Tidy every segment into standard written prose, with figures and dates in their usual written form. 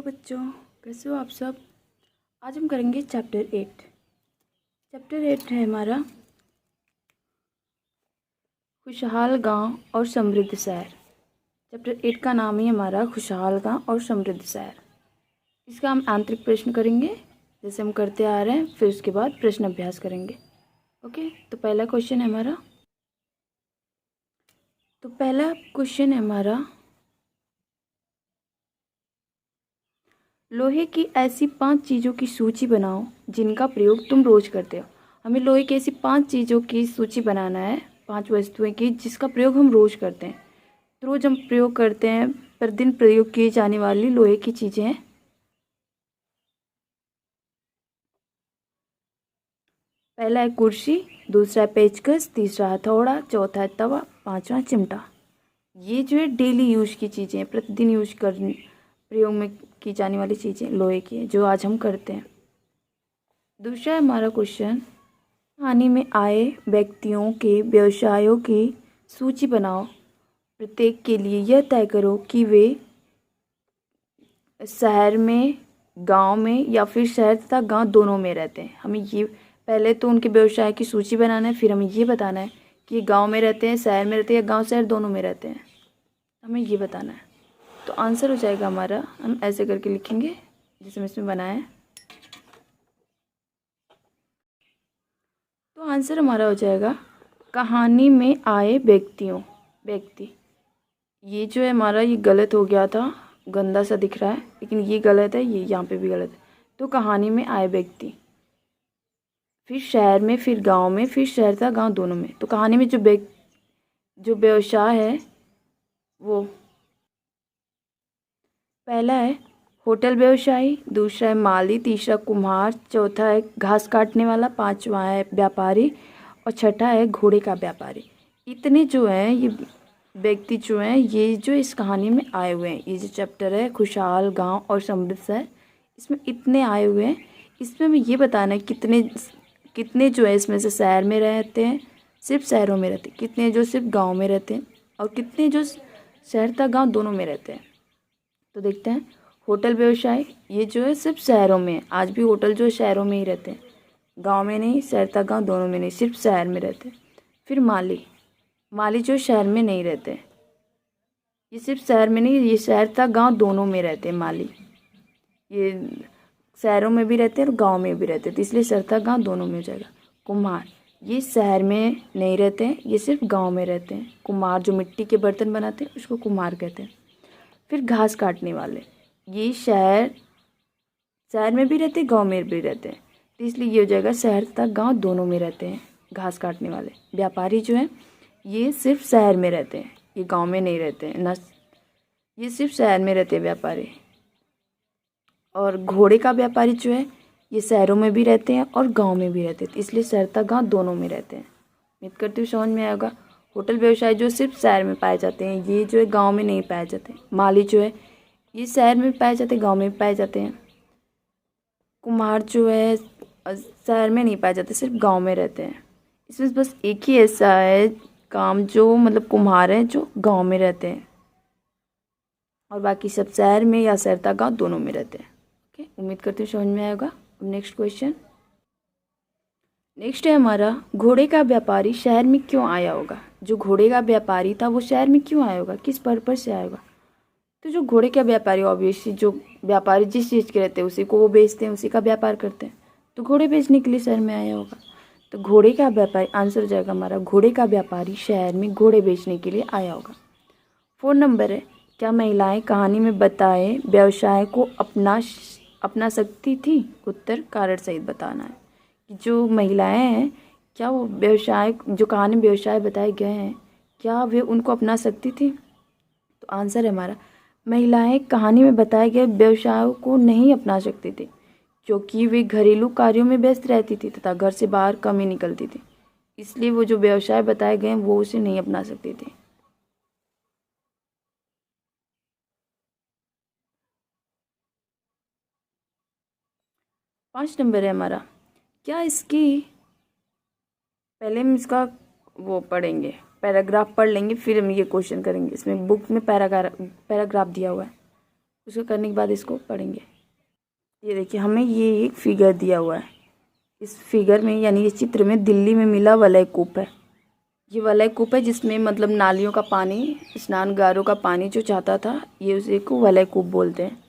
बच्चों, कैसे हो आप सब। आज हम करेंगे चैप्टर 8। चैप्टर 8 है हमारा खुशहाल गांव और समृद्ध शहर। चैप्टर 8 का नाम ही हमारा खुशहाल गांव और समृद्ध शहर। इसका हम आंतरिक प्रश्न करेंगे जैसे हम करते आ रहे हैं, फिर उसके बाद प्रश्न अभ्यास करेंगे। ओके, तो पहला क्वेश्चन है हमारा लोहे की ऐसी 5 चीज़ों की सूची बनाओ जिनका प्रयोग तुम रोज करते हो। हमें लोहे की ऐसी 5 चीज़ों की सूची बनाना है, 5 वस्तुएं की जिसका प्रयोग हम रोज करते हैं। तो रोज हम प्रयोग करते हैं, प्रतिदिन प्रयोग की जाने वाली लोहे की चीज़ें हैं। पहला है कुर्सी, दूसरा है पेचकस, तीसरा हथौड़ा, चौथा है तवा, पांचवा चिमटा। ये जो है डेली यूज की चीज़ें हैं, प्रतिदिन यूज कर प्रयोग में की जाने वाली चीज़ें लोहे की, जो आज हम करते हैं। दूसरा है हमारा क्वेश्चन, कहानी में आए व्यक्तियों के व्यवसायों की सूची बनाओ। प्रत्येक के लिए यह तय करो कि वे शहर में, गांव में या फिर शहर तथा गांव दोनों में रहते हैं। हमें ये पहले तो उनके व्यवसाय की सूची बनाना है, फिर हमें ये बताना है कि गांव में रहते हैं, शहर में रहते हैं या गांव शहर दोनों में रहते हैं। हमें ये बताना है। तो आंसर हो जाएगा हमारा, हम ऐसे करके लिखेंगे जैसे हम इसमें बनाया है। तो आंसर हमारा हो जाएगा कहानी में आए व्यक्ति। ये जो है हमारा, ये गलत हो गया था, गंदा सा दिख रहा है, लेकिन ये गलत है, ये यहाँ पे भी गलत है। तो कहानी में आए व्यक्ति, फिर शहर में, फिर गांव में, फिर शहर था गांव दोनों में। तो कहानी में जो व्यवसाय है वो पहला है होटल व्यवसायी, दूसरा है माली, तीसरा कुम्हार, चौथा है घास काटने वाला, पांचवा है व्यापारी और छठा है घोड़े का व्यापारी। इतने जो हैं ये व्यक्ति जो हैं, ये जो इस कहानी में आए हुए हैं, ये जो चैप्टर है खुशहाल गांव और समृद्ध शहर, इसमें इतने आए हुए हैं। इसमें हमें ये बताना है कितने जो है इसमें से शहर में रहते हैं, सिर्फ शहरों में रहते हैं, कितने जो सिर्फ गाँव में रहते हैं और कितने जो शहर तथा गाँव दोनों में रहते हैं। तो देखते हैं, होटल व्यवसाय ये जो है सिर्फ शहरों में है। आज भी होटल जो है शहरों में ही रहते हैं, गांव में नहीं, शहर तक गांव दोनों में नहीं, सिर्फ शहर में रहते हैं। फिर माली जो शहर में नहीं रहते, ये सिर्फ शहर में नहीं, ये शहर तक गांव दोनों में रहते हैं। माली ये शहरों में भी रहते हैं और गाँव में भी रहते हैं, तो इसलिए शहर तक गाँव दोनों में हो जाएगा। कुम्हार ये शहर में नहीं रहते हैं, ये सिर्फ गाँव में रहते हैं। कुम्हार जो मिट्टी के बर्तन बनाते हैं उसको कुम्हार कहते हैं। फिर घास काटने वाले, ये शहर में भी रहते हैं, गांव में भी रहते हैं, तो इसलिए ये हो जाएगा शहर तथा गांव दोनों में रहते हैं घास काटने वाले। व्यापारी जो है ये सिर्फ शहर में रहते हैं, ये गांव में नहीं रहते हैं ना, ये सिर्फ शहर में रहते हैं व्यापारी। और घोड़े का व्यापारी जो है ये शहरों में भी रहते हैं और गाँव में भी रहते हैं, इसलिए शहर तथा गाँव दोनों में रहते हैं। उम्मीद करती हूँ समझ में आएगा। होटल व्यवसाय जो सिर्फ शहर में पाए जाते हैं, ये जो है गांव में नहीं पाए जाते। माली जो है ये शहर में पाए जाते हैं, गांव में भी पाए जाते हैं। कुम्हार जो है शहर में नहीं पाए जाते, सिर्फ गांव में रहते हैं। इसमें बस एक ही ऐसा है काम जो मतलब कुम्हार है जो गांव में रहते हैं और बाकी सब शहर में या शहर तक गाँव दोनों में रहते हैं। ओके, उम्मीद करती हूँ समझ में आएगा। अब नेक्स्ट क्वेश्चन, नेक्स्ट है हमारा, घोड़े का व्यापारी शहर में क्यों आया होगा। जो घोड़े का व्यापारी था वो शहर में क्यों आया होगा, किस पर्पज से आया होगा। तो जो घोड़े का व्यापारी, ऑब्वियसली जो व्यापारी जिस चीज़ के रहते हैं उसी को वो बेचते हैं, उसी का व्यापार करते हैं, तो घोड़े बेचने के लिए शहर में आया होगा। तो घोड़े का व्यापारी, आंसर हो जाएगा हमारा घोड़े का व्यापारी शहर में घोड़े बेचने के लिए आया होगा। 4 नंबर है, क्या महिलाएं कहानी में बताए व्यवसाय को अपना सकती थी। उत्तर कारण सहित बताना है कि जो महिलाएं हैं क्या वो व्यवसाय, जो कहानी में व्यवसाय बताए गए हैं, क्या वे उनको अपना सकती थी। तो आंसर है हमारा, महिलाएं कहानी में बताए गए व्यवसायों को नहीं अपना सकती थी क्योंकि वे घरेलू कार्यों में व्यस्त रहती थी तथा घर से बाहर कम ही निकलती थी, इसलिए वो जो व्यवसाय बताए गए हैं वो उसे नहीं अपना सकती थी। पाँच नंबर है हमारा, क्या इसकी, पहले हम इसका वो पढ़ेंगे, पैराग्राफ पढ़ लेंगे, फिर हम ये क्वेश्चन करेंगे। इसमें बुक में पैराग्राफ दिया हुआ है। उसको करने के बाद इसको पढ़ेंगे। ये देखिए, हमें ये एक फिगर दिया हुआ है। इस फिगर में यानी ये चित्र में दिल्ली में मिला वलय कूप है। ये वलय कूप है जिसमें मतलब नालियों का पानी, स्नानगारों का पानी जो चाहता था, ये उसे को वलय कूप बोलते हैं।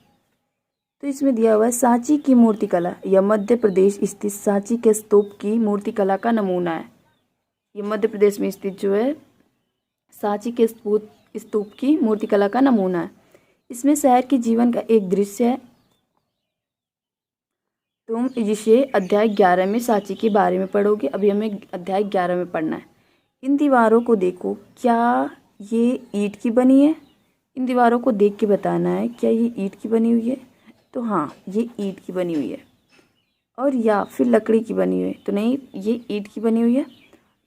तो इसमें दिया हुआ है सांची की मूर्तिकला। यह मध्य प्रदेश स्थित सांची के स्तूप की मूर्तिकला का नमूना है। ये मध्य प्रदेश में स्थित जो है सांची के स्तूप की मूर्तिकला का नमूना है। इसमें शहर के जीवन का एक दृश्य है। तुम इसे अध्याय 11 में सांची के बारे में पढ़ोगे। अभी हमें अध्याय 11 में पढ़ना है। इन दीवारों को देखो, क्या ये ईंट की बनी है? इन दीवारों को देख के बताना है क्या ये ईंट की बनी हुई है। तो हाँ, ये ईंट की बनी हुई है। और या फिर लकड़ी की बनी हुई है। तो नहीं, ये ईंट की बनी हुई है।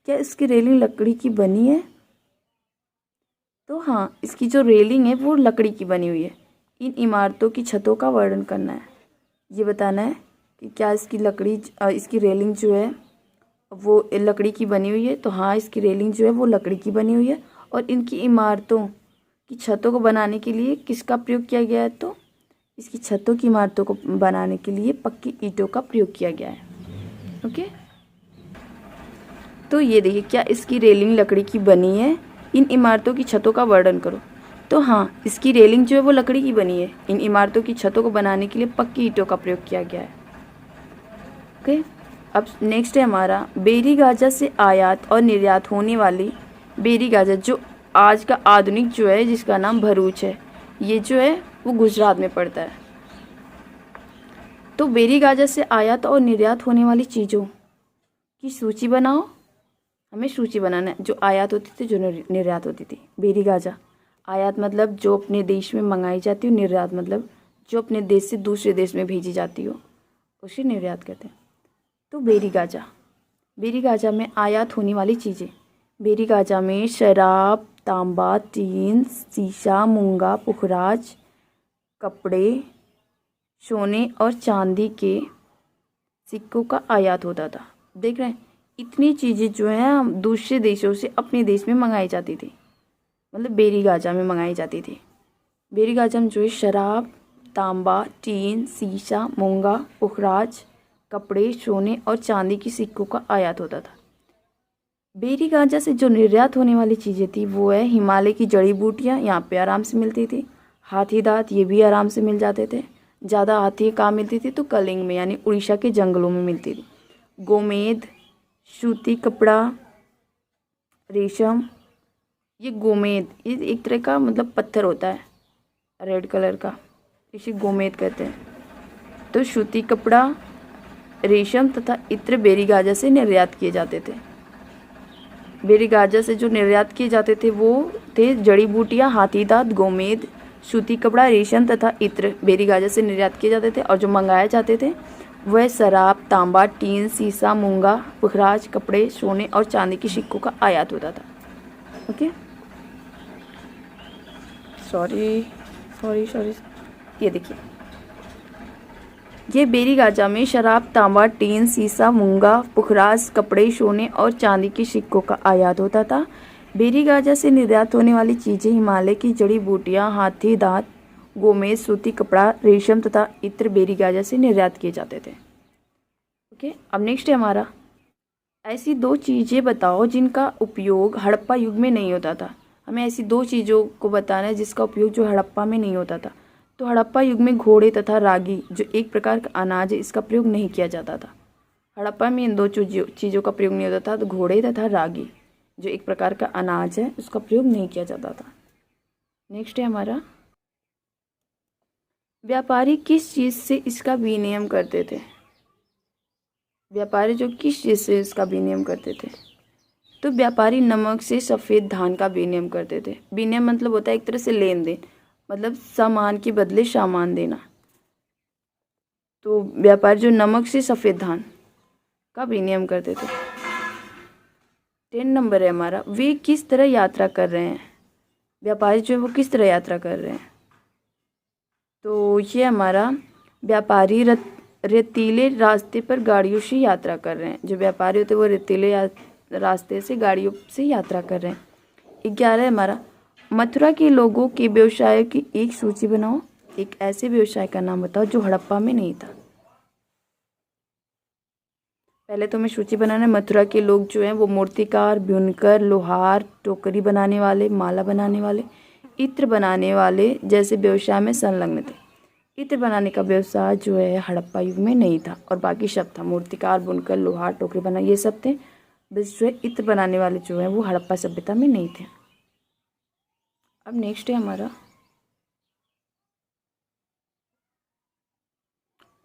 क्या इसकी रेलिंग लकड़ी की बनी है? तो हाँ, इसकी जो रेलिंग है वो लकड़ी की बनी हुई है। इन इमारतों की छतों का वर्णन करना है। ये बताना है कि क्या इसकी रेलिंग जो है वो लकड़ी की बनी हुई है। तो हाँ, इसकी रेलिंग जो है वो लकड़ी की बनी हुई है। और इनकी इमारतों की छतों को बनाने के लिए किसका प्रयोग किया गया है? तो इसकी छतों की इमारतों को बनाने के लिए पक्की ईंटों का प्रयोग किया गया है। ओके, तो ये देखिए, क्या इसकी रेलिंग लकड़ी की बनी है? इन इमारतों की छतों का वर्णन करो। तो हाँ, इसकी रेलिंग जो है वो लकड़ी की बनी है। इन इमारतों की छतों को बनाने के लिए पक्की ईंटों का प्रयोग किया गया है। ओके, अब नेक्स्ट है हमारा बेरी गाजा से आयात और निर्यात होने वाली बेरी गाजा, जो आज का आधुनिक जो है जिसका नाम भरूच है, ये जो है वो गुजरात में पड़ता है। तो बेरी गाजा से आयात और निर्यात होने वाली चीज़ों की सूची बनाओ। हमें सूची बनाना है, जो आयात होती थी, जो निर्यात होती थी। बेरी गाजा, आयात मतलब जो अपने देश में मंगाई जाती हो, निर्यात मतलब जो अपने देश से दूसरे देश में भेजी जाती हो, उसे निर्यात कहते हैं। तो बेरी गाजा में आयात होने वाली चीज़ें। बेरी गाजा में शराब, तांबा, टीन, शीशा, मूंगा, पुखराज, कपड़े, सोने और चांदी के सिक्कों का आयात होता था। देख रहे हैं, इतनी चीज़ें जो हैं दूसरे देशों से अपने देश में मंगाई जाती थी, मतलब बेरी गाजा में मंगाई जाती थी। बेरी गाजा में जो है शराब, तांबा, टीन, शीशा, मूंगा, पुखराज, कपड़े, सोने और चांदी की सिक्कों का आयात होता था। बेरी गाजा से जो निर्यात होने वाली चीज़ें थी वो है हिमालय की जड़ी बूटियाँ, यहाँ पे आराम से मिलती थी। हाथी दांत, ये भी आराम से मिल जाते थे। ज़्यादा हाथी कहाँ मिलती थी? तो कलिंग में, यानी उड़ीसा के जंगलों में मिलती थी। गोमेद, सूती कपड़ा, रेशम। ये गोमेद, ये एक तरह का मतलब पत्थर होता है रेड कलर का, इसे गोमेद कहते हैं। तो सूती कपड़ा, रेशम तथा इत्र बेरी गाजा से निर्यात किए जाते थे। बेरी गाजा से जो निर्यात किए जाते थे वो थे जड़ी बूटियाँ, हाथी दांत, गोमेद, सूती कपड़ा, रेशम तथा इत्र बेरी गाजा से निर्यात किए जाते थे। और जो मंगाए जाते थे वह शराब, तांबा, टीन, शीशा, मूंगा, पुखराज, कपड़े, सोने और चांदी की सिक्कों का आयात होता था। ओके, सॉरी, ये देखिए, ये बेरी गाजा में शराब, तांबा, टीन, शीशा, मूंगा, पुखराज, कपड़े, सोने और चांदी की सिक्कों का आयात होता था। बेरी गाजा से निर्यात होने वाली चीज़ें हिमालय की जड़ी बूटियाँ, हाथी दांत, गोमेद, सूती कपड़ा, रेशम तथा इत्र बेरी गाजा से निर्यात किए जाते थे। ओके, अब नेक्स्ट है हमारा ऐसी 2 चीज़ें बताओ जिनका उपयोग हड़प्पा युग में नहीं होता था। हमें ऐसी 2 चीज़ों को बताना है जिसका उपयोग जो हड़प्पा में नहीं होता था। तो हड़प्पा युग में घोड़े तथा रागी, जो एक प्रकार का अनाज है, इसका प्रयोग नहीं किया जाता था। हड़प्पा में इन 2 चीज़ों का प्रयोग नहीं होता था। तो घोड़े तथा रागी, जो एक प्रकार का अनाज है, उसका प्रयोग नहीं किया जाता था। नेक्स्ट है हमारा व्यापारी किस चीज़ से इसका विनिमय करते थे। व्यापारी जो किस चीज़ से इसका विनिमय करते थे? तो व्यापारी नमक से सफ़ेद धान का विनिमय करते थे। विनिमय मतलब होता है एक तरह से लेन देन, मतलब सामान के बदले सामान देना। तो व्यापारी जो नमक से सफ़ेद धान का विनिमय करते थे। 10 नंबर है हमारा, वे किस तरह यात्रा कर रहे हैं। व्यापारी जो है वो किस तरह यात्रा कर रहे हैं? तो ये हमारा व्यापारी रेतीले रास्ते पर गाड़ियों से यात्रा कर रहे हैं। जो व्यापारी होते हैं वो रेतीले रास्ते से गाड़ियों से यात्रा कर रहे हैं। 11 है हमारा, मथुरा के लोगों के व्यवसाय की एक सूची बनाओ। एक ऐसे व्यवसाय का नाम बताओ जो हड़प्पा में नहीं था। पहले तो मैं सूची बनाना। मथुरा के लोग जो हैं वो मूर्तिकार, बुनकर, लोहार, टोकरी बनाने वाले, माला बनाने वाले, इत्र बनाने वाले जैसे व्यवसाय में संलग्न थे। इत्र बनाने का व्यवसाय जो है हड़प्पा युग में नहीं था और बाकी सब था। मूर्तिकार, बुनकर, लोहार, टोकरी बना ये सब थे। बस जो है इत्र बनाने वाले जो है वो हड़प्पा सभ्यता में नहीं थे। अब नेक्स्ट है हमारा,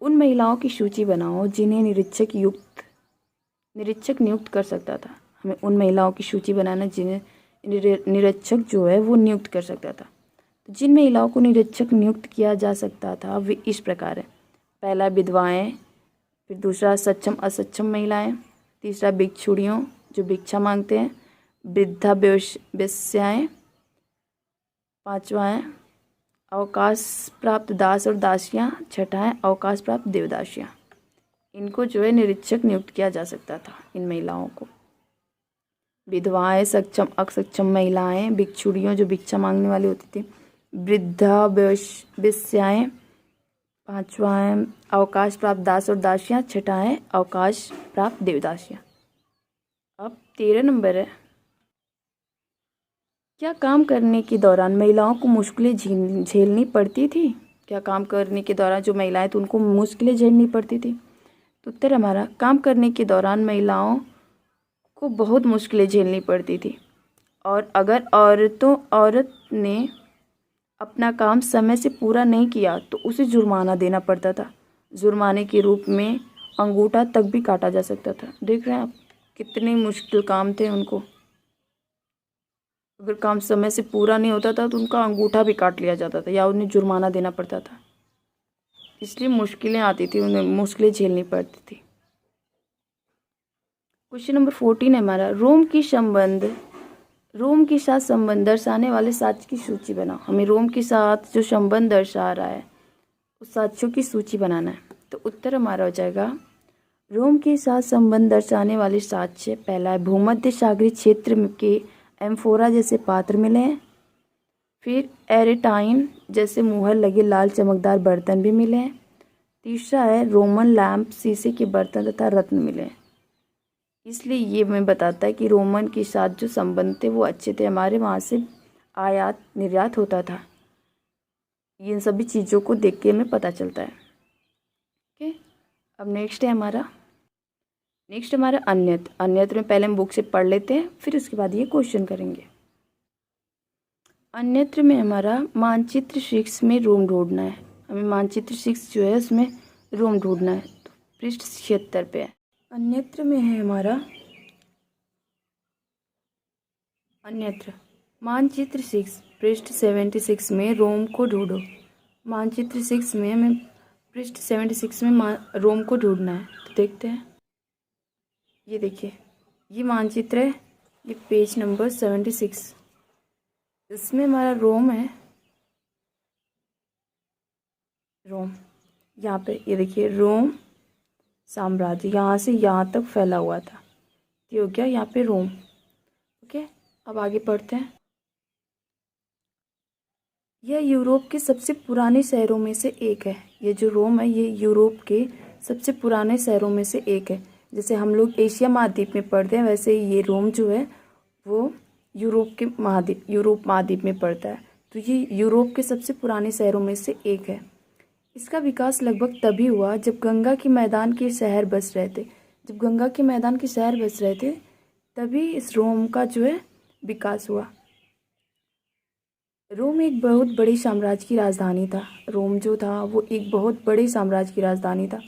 उन महिलाओं की सूची बनाओ जिन्हें निरीक्षक नियुक्त कर सकता था। हमें उन महिलाओं की सूची बनाना जिन्हें निरीक्षक जो है वो नियुक्त कर सकता था। तो जिन महिलाओं को निरीक्षक नियुक्त किया जा सकता था वे इस प्रकार है। पहला विधवाएं, फिर दूसरा सक्षम असक्षम महिलाएं, तीसरा भिक्षुणियों जो भिक्षा मांगते हैं, वृद्धा वेश्याएं, पांचवा है अवकाश प्राप्त दास और दासियां, छठा है अवकाश प्राप्त देवदासियां। इनको जो है निरीक्षक नियुक्त किया जा सकता था। इन महिलाओं को विधवाएं, सक्षम असक्षम महिलाएं, भिक्षुणियों जो भिक्षा मांगने वाली होती थी, वृद्धा वेश्याएं, पांचवा है अवकाश प्राप्त दास और दासियां, छठा है अवकाश प्राप्त देवदासियां। अब 13 नंबर है, क्या काम करने के दौरान महिलाओं को मुश्किलें झेलनी पड़ती थी? क्या काम करने के दौरान जो महिलाएं थी उनको मुश्किलें झेलनी पड़ती थी? तो उत्तर हमारा, काम करने के दौरान महिलाओं को बहुत मुश्किलें झेलनी पड़ती थी और अगर औरत ने अपना काम समय से पूरा नहीं किया तो उसे जुर्माना देना पड़ता था। जुर्माने के रूप में अंगूठा तक भी काटा जा सकता था। देख रहे हैं आप कितने मुश्किल काम थे उनको। अगर काम समय से पूरा नहीं होता था तो उनका अंगूठा भी काट लिया जाता था या उन्हें जुर्माना देना पड़ता था। इसलिए मुश्किलें आती थी, उन्हें मुश्किलें झेलनी पड़ती थी। क्वेश्चन नंबर 14 है हमारा, रोम के साथ संबंध दर्शाने वाले साक्ष्य की सूची बनाओ। हमें रोम के साथ जो संबंध दर्शा रहा है उस साक्ष्यों की सूची बनाना है। तो उत्तर हमारा हो जाएगा, रोम के साथ संबंध दर्शाने वाले साक्ष्य, पहला है भूमध्य सागरीय क्षेत्र के एम्फोरा जैसे पात्र मिले हैं, फिर एरेटाइन जैसे मुहर लगे लाल चमकदार बर्तन भी मिले हैं, तीसरा है रोमन लैंप शीशे के बर्तन तथा रत्न मिले हैं। इसलिए ये हमें बताता है कि रोमन के साथ जो संबंध थे वो अच्छे थे, हमारे वहाँ से आयात निर्यात होता था। इन सभी चीज़ों को देख के हमें पता चलता है। ओके, अब नेक्स्ट है हमारा अन्यत्र में पहले हम बुक से पढ़ लेते हैं, फिर उसके बाद ये क्वेश्चन करेंगे। अन्यत्र में हमारा मानचित्र 6 में रोम ढूंढना है। हमें मानचित्र 6 जो है उसमें रोम ढूंढना है। तो पृष्ठ 76 पे है। अन्यत्र में है हमारा मानचित्र 6 पृष्ठ 76 में रोम को ढूंढो। मानचित्र 6 में हमें पृष्ठ 76 में रोम को ढूंढना है। तो देखते हैं, ये देखिए ये मानचित्र है, ये पेज नंबर 76। इसमें हमारा रोम है, रोम यहाँ पे ये देखिए रोम साम्राज्य यहाँ से यहाँ तक फैला हुआ था। ये हो गया यहाँ पे रोम। ओके, अब आगे पढ़ते हैं। यह यूरोप के सबसे पुराने शहरों में से एक है। ये जो रोम है ये यूरोप के सबसे पुराने शहरों में से एक है। जैसे हम लोग एशिया महाद्वीप में पढ़ते हैं वैसे ये रोम जो है वो यूरोप महाद्वीप में पड़ता है। तो ये यूरोप के सबसे पुराने शहरों में से एक है। इसका विकास लगभग तभी हुआ जब गंगा के मैदान के शहर बस रहे थे। जब गंगा के मैदान के शहर बस रहे थे तभी इस रोम का जो है विकास हुआ। रोम एक बहुत बड़ी साम्राज्य की राजधानी था। रोम जो था वो एक बहुत बड़े साम्राज्य की राजधानी था।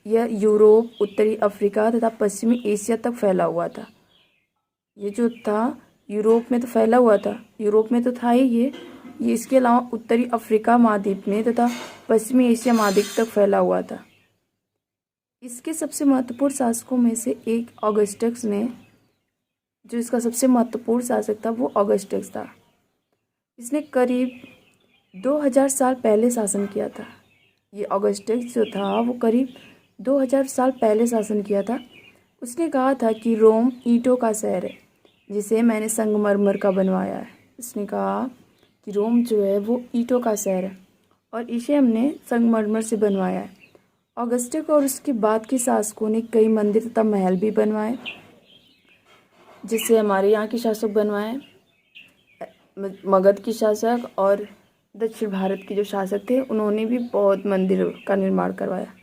यह यूरोप, उत्तरी अफ्रीका तथा पश्चिमी एशिया तक फैला हुआ था। ये जो था यूरोप में तो फैला हुआ था, यूरोप में तो था ही ये इसके अलावा उत्तरी अफ्रीका महाद्वीप में तथा पश्चिमी एशिया महाद्वीप तक फैला हुआ था। इसके सबसे महत्वपूर्ण शासकों में से एक ऑगस्टस ने, जो इसका सबसे महत्वपूर्ण शासक था वो ऑगस्टस था। इसने करीब 2000 साल पहले शासन किया था। ये ऑगस्टस जो था वो करीब 2000 साल पहले शासन किया था। उसने कहा था कि रोम ईंटों का शहर है जिसे मैंने संगमरमर का बनवाया है। उसने कहा कि रोम जो है वो ईंटों का शहर है और इसे हमने संगमरमर से बनवाया है। ऑगस्टक और उसके बाद के शासकों ने कई मंदिर तथा महल भी बनवाए, जिससे हमारे यहाँ के शासक बनवाए, मगध के शासक और दक्षिण भारत के जो शासक थे उन्होंने भी बहुत मंदिर का निर्माण करवाया।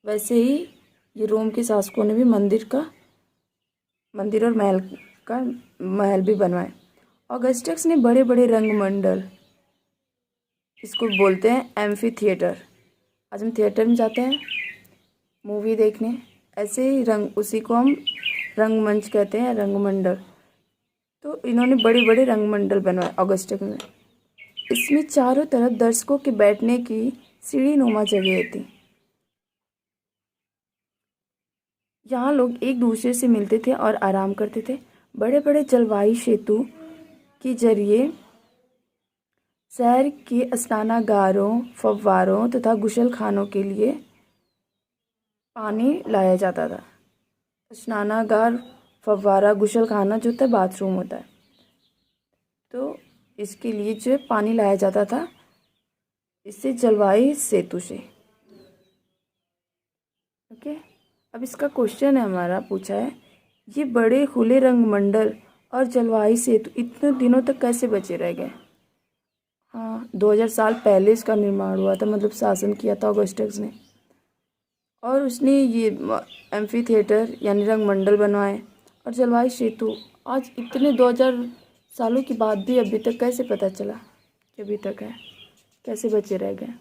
वैसे ही ये रोम के शासकों ने भी मंदिर और महल भी बनवाए। ऑगस्टस ने बड़े बड़े रंगमंडल, इसको बोलते हैं एम्फी थिएटर। आज हम थिएटर में जाते हैं मूवी देखने, ऐसे ही उसी को हम रंगमंच कहते हैं, रंगमंडल। तो इन्होंने बड़े बड़े रंगमंडल बनवाए ऑगस्टस में। इसमें चारों तरफ दर्शकों के बैठने की सीढ़ी नुमा जगह थी। यहाँ लोग एक दूसरे से मिलते थे और आराम करते थे। बड़े बड़े जलवायु सेतु के जरिए शहर के स्नानागारों, फव्वारों तथा गुसलखानों के लिए पानी लाया जाता था। स्नानागार, फव्वारा, गुसलखाना जो होता है बाथरूम होता है, तो इसके लिए जो है पानी लाया जाता था, इससे जलवायु सेतु से। ओके, अब इसका क्वेश्चन है हमारा पूछा है, ये बड़े खुले रंगमंडल और जलवायु सेतु इतने दिनों तक कैसे बचे रह गए? हाँ, 2000 साल पहले इसका निर्माण हुआ था, मतलब शासन किया था ऑगस्टस ने। और उसने ये एम्फी थिएटर यानी रंगमंडल बनवाए और जलवायु सेतु आज इतने 2000 सालों के बाद भी अभी तक कैसे पता चला कि अभी तक है, कैसे बचे रह गए?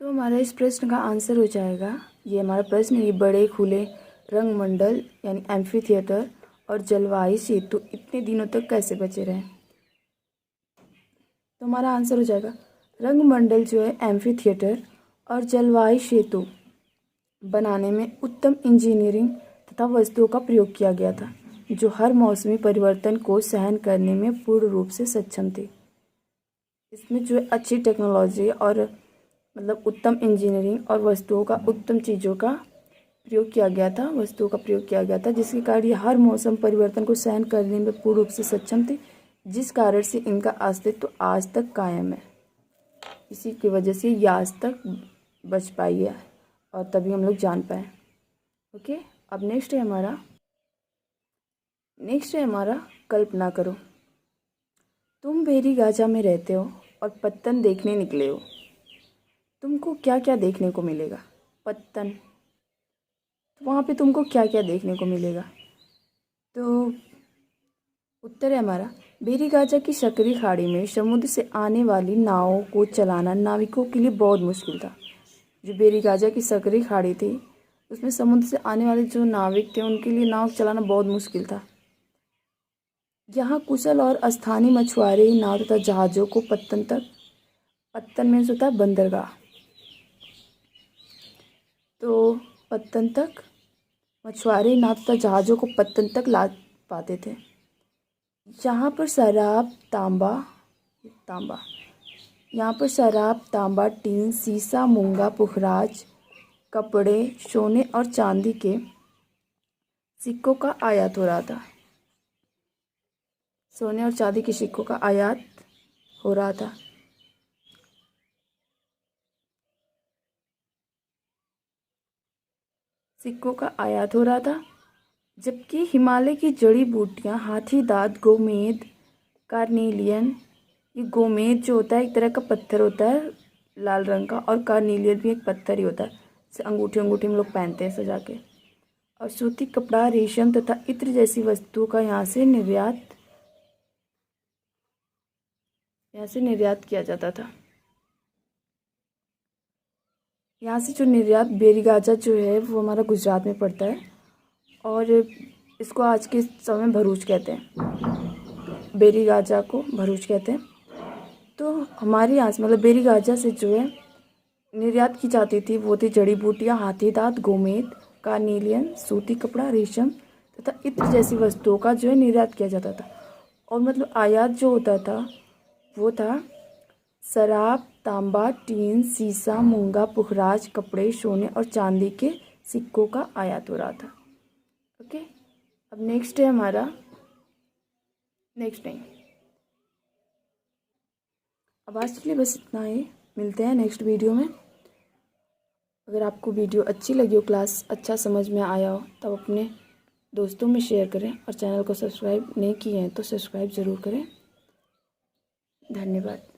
तो हमारा इस प्रश्न का आंसर हो जाएगा, ये हमारा प्रश्न, ये बड़े खुले रंगमंडल यानी एम्फी थिएटर और जलवायु सेतु इतने दिनों तक कैसे बचे रहे? तो हमारा आंसर हो जाएगा, रंगमंडल जो है एम्फी थिएटर और जलवायु सेतु बनाने में उत्तम इंजीनियरिंग तथा वस्तुओं का प्रयोग किया गया था, जो हर मौसमी परिवर्तन को सहन करने में पूर्ण रूप से सक्षम थे। इसमें जो है अच्छी टेक्नोलॉजी और मतलब उत्तम इंजीनियरिंग और वस्तुओं का, उत्तम चीज़ों का प्रयोग किया गया था, वस्तुओं का प्रयोग किया गया था, जिसके कारण ये हर मौसम परिवर्तन को सहन करने में पूर्ण रूप से सक्षम थे, जिस कारण से इनका अस्तित्व आज तक कायम है। इसी की वजह से ये आज तक बच पाई है और तभी हम लोग जान पाए। ओके, अब नेक्स्ट है हमारा कल्पना करो। तुम भेरी गाजा में रहते हो और पत्तन देखने निकले हो। तुमको क्या क्या देखने को मिलेगा? पत्तन, तो वहाँ पे तुमको क्या क्या देखने को मिलेगा? तो उत्तर है हमारा, भेरी गाजा की सकरी खाड़ी में समुद्र से आने वाली नावों को चलाना नाविकों के लिए बहुत मुश्किल था। जो भेरी गाजा की सकरी खाड़ी थी, उसमें समुद्र से आने वाले जो नाविक थे उनके लिए नाव चलाना बहुत मुश्किल था। यहाँ कुशल और स्थानीय मछुआरे नाव तथा जहाज़ों को पत्तन में होता है बंदरगाह, तो पत्तन तक मछुआरे नाव तथा जहाज़ों को पत्तन तक ला पाते थे। यहाँ पर शराब, तांबा, टीन, सीसा, मूंगा, पुखराज, कपड़े, सोने और चांदी के सिक्कों का आयात हो रहा था। सोने और चांदी के सिक्कों का आयात हो रहा था। जबकि हिमालय की जड़ी बूटियाँ हाथी दांत, गोमेद, कार्नेलियन, ये गोमेद जो होता है एक तरह का पत्थर होता है लाल रंग का, और कार्नेलियन भी एक पत्थर ही होता है, इसे अंगूठी हम लोग पहनते हैं सजा के, और सूती कपड़ा, रेशम तथा इत्र जैसी वस्तुओं का यहाँ से निर्यात किया जाता था। यहाँ से जो निर्यात भेरी गाजा जो है वो हमारा गुजरात में पड़ता है, और इसको आज के समय भरूच कहते हैं, भेरी गाजा को भरूच कहते हैं। तो हमारे यहाँ से मतलब भेरी गाजा से जो है निर्यात की जाती थी वो थी जड़ी बूटियाँ, हाथी दांत, गोमेद, कार्नेलियन, सूती कपड़ा, रेशम तथा इत्र जैसी वस्तुओं का जो है निर्यात किया जाता था। और मतलब आयात जो होता था वो था शराब, तांबा, टीन, सीसा, मूंगा, पुखराज, कपड़े, सोने और चांदी के सिक्कों का आयात हो रहा था। ओके, अब नेक्स्ट है हमारा, नेक्स्ट नहीं, अब आज के लिए बस इतना ही, मिलते हैं नेक्स्ट वीडियो में। अगर आपको वीडियो अच्छी लगी हो, क्लास अच्छा समझ में आया हो, तब अपने दोस्तों में शेयर करें और चैनल को सब्सक्राइब नहीं किए हैं तो सब्सक्राइब ज़रूर करें। धन्यवाद।